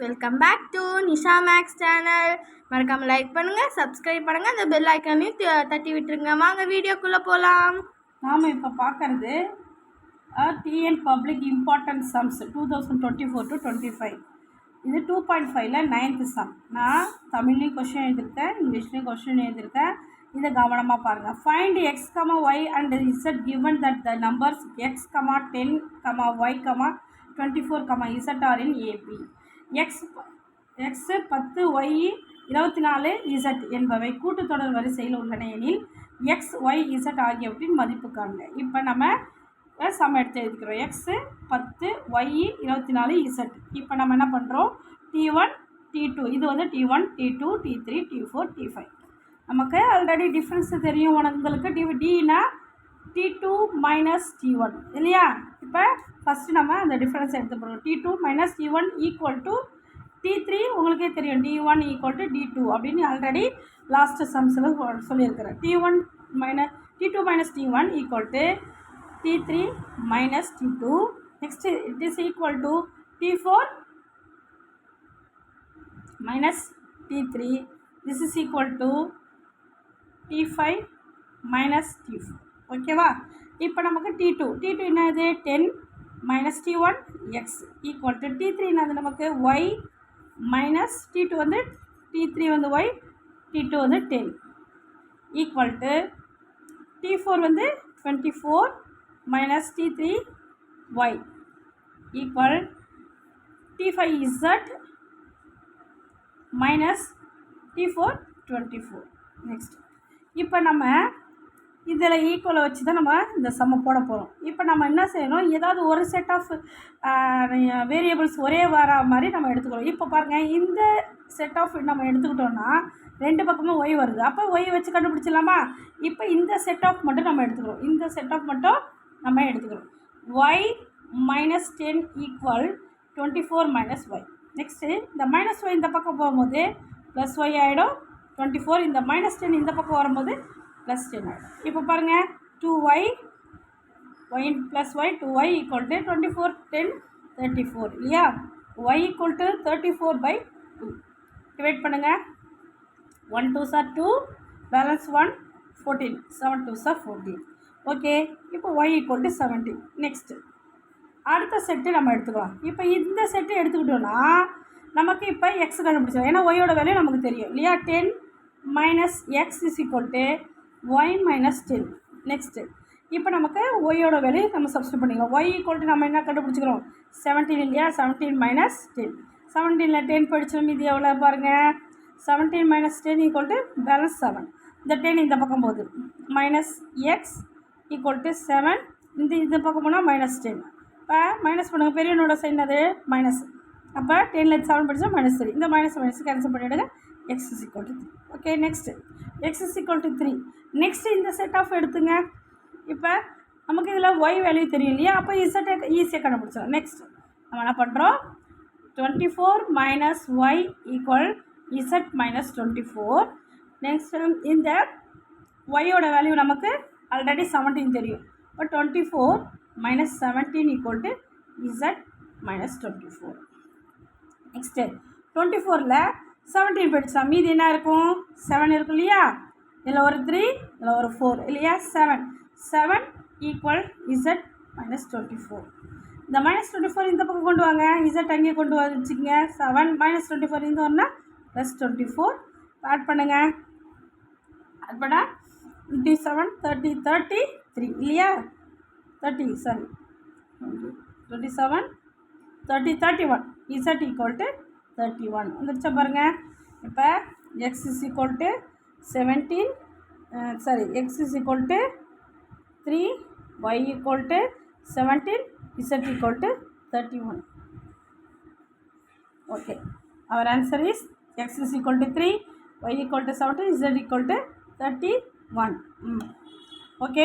Welcome back to Nisha Max channel. மறக்காம like பண்ணுங்கள், subscribe பண்ணுங்கள், அந்த பெல் ஐக்கானையும் தட்டி விட்டுருங்க. வாங்க வீடியோக்குள்ளே போகலாம். நாம் இப்போ பார்க்குறது TN public important sums 2024 to 25. இது 2.5ல் 9th சம். நான் தமிழ்லேயும் கொஷின் எழுதியிருக்கேன், இங்கிலீஷ்லேயும் கொஷின் எழுதியிருக்கேன். இதை கவனமாக பாருங்கள். Find x, y and z given that the numbers x, 10, y, 24, z are in AB. x 10, y 24, z என்பவை கூட்டுத்தொடர் வரிசையில் உள்ளன எனில் x, y, z ஆகியவற்றின் மதிப்பு காண்க. இப்போ நம்ம சம் எடுத்து எழுதிக்கிறோம். x 10, y 24, z. இப்போ நம்ம என்ன பண்ணுறோம்? t1, t2, இது வந்து t1, t2, t3, t4, t5. நமக்கு ஆல்ரெடி டிஃப்ரென்ஸு தெரியும் உங்களுக்கு. dனா t2 மைனஸ் t1 இல்லையா? இப்போ ஃபஸ்ட்டு நம்ம அந்த டிஃப்ரென்ஸ் எடுத்து போடுறோம். t2 minus t1 equal to t3. உங்களுக்கே தெரியும் d1 ஈக்குவல் டு d2 அப்படின்னு ஆல்ரெடி லாஸ்ட்டு சம்ஸில் சொல்லியிருக்கிறேன். t2 minus t1 equal to t3 minus t2. Next it is equal to t4 minus t3. This is equal to t5 minus t4. ஓகேவா? இப்போ நமக்கு t2 என்னது? 10 minus t1 x equal to t3 என்னது? நமக்கு y minus t2 வந்து t3 வந்து y, t2 வந்து 10 equal to t4 வந்து 24 minus t3 y equal t5 z minus t4 24. Next இப்போ நம்ம இதில் ஈக்குவலை வச்சு தான் நம்ம இந்த சம்மை போட போகிறோம். இப்போ நம்ம என்ன செய்யணும்? ஏதாவது ஒரு செட் ஆஃப் வேரியபிள்ஸ் ஒரே வர மாதிரி நம்ம எடுத்துக்கிறோம். இப்போ பாருங்கள், இந்த செட் ஆஃப் நம்ம எடுத்துக்கிட்டோன்னா ரெண்டு பக்கமும் ஒய் வருது. அப்போ ஒய் வச்சு கண்டுபிடிச்சிடலாமா? இப்போ இந்த செட் ஆஃப் மட்டும் நம்ம எடுத்துக்கிறோம். இந்த செட் ஆஃப் மட்டும் நம்ம எடுத்துக்கிறோம். Y minus 10 equal 24 minus Y. Next இந்த மைனஸ் ஒய் இந்த பக்கம் போகும்போது ப்ளஸ் ஒய் ஆகிடும். 24 இந்த மைனஸ் 10 இந்த பக்கம் வரும்போது ப்ளஸ் 10 ஆகிடும். இப்போ பாருங்கள், 2y y plus Y 2y equal to 24 10 34 இல்லையா? y equal to 34/2. டிவைட் பண்ணுங்கள். 1 2s are 2, balance 1 14, 7 2s are 14. Okay, இப்போ y ஈக்குவல் டு 17. நெக்ஸ்ட்டு அடுத்த செட்டு நம்ம எடுத்துக்கலாம். இப்போ இந்த செட்டு எடுத்துக்கிட்டோன்னா நமக்கு இப்போ எக்ஸ் கண்டுபிடிச்சோம். ஏன்னா ஒய்யோட வேல்யூ நமக்கு தெரியும் இல்லையா? 10 minus X is equal to Y minus 10. Next இப்போ நமக்கு ஒய்யோட வேல்யூ நம்ம சப்ஸ்டியூட் பண்ணிக்கலாம். ஒய் ஈக்குவல் டு நம்ம என்ன கண்டுபிடிச்சிக்கிறோம்? 17 இல்லையா? 17 மைனஸ் 10. 17ல் 10 படித்தோம். இது எவ்வளோ பாருங்கள்? 17 மைனஸ் 10 ஈக்குவல் டு பேலன்ஸ் 7. இந்த 10 இந்த பக்கம் போகுது. Minus X equal to 7. இந்த பக்கம் போனால் மைனஸ் 10. இப்போ மைனஸ் பண்ணுங்கள். பெரியனோட சைன் அது மைனஸ். அப்போ 10ல் 7 படித்தா மைனஸ் 3. இந்த மைனஸ் கேன்சல் பண்ணிவிடுங்க. X is equal to 3. Okay, next X is equal to 3. Next இந்த செட் ஆஃப் எடுத்துங்க. இப்போ நமக்கு இதில் ஒய் வேல்யூ தெரியும் இல்லையா? அப்போ இசட்டை ஈஸியாக கண்டுபிடிச்சோம். நெக்ஸ்ட் நம்ம என்ன பண்ணுறோம்? 24 minus Y equal Z minus 24. Next இந்த ஒய்யோட வேல்யூ நமக்கு ஆல்ரெடி 17 தெரியும். இப்போ 24 minus 17 equal to Z minus 24. Next 24ல் 17 படித்தா மீதி என்ன இருக்கும்? 7 இருக்கும் இல்லையா? இதில் ஒரு 3, இதில் ஒரு 4 இல்லையா? 7 ஈக்குவல் இசட் மைனஸ் 24. இந்த மைனஸ் 24 இந்த பக்கம் கொண்டு வாங்க. இசட் அங்கேயே கொண்டு வச்சுக்கோங்க. 7 மைனஸ் 24 இந்த ஒன்றா ப்ளஸ் 24 ஆட் பண்ணுங்கள். ஆட் பண்ணால் 27 30 33 இல்லையா? 27 30 31. இசட் ஈக்குவல் டு 31 வந்துருச்சா பாருங்கள். இப்போ X is equal to 17 X is equal to 3, Y equal to 17, Z equal to 31. Okay, our answer is X is equal to 3, Y equal to 17, Z equal to 31. Okay.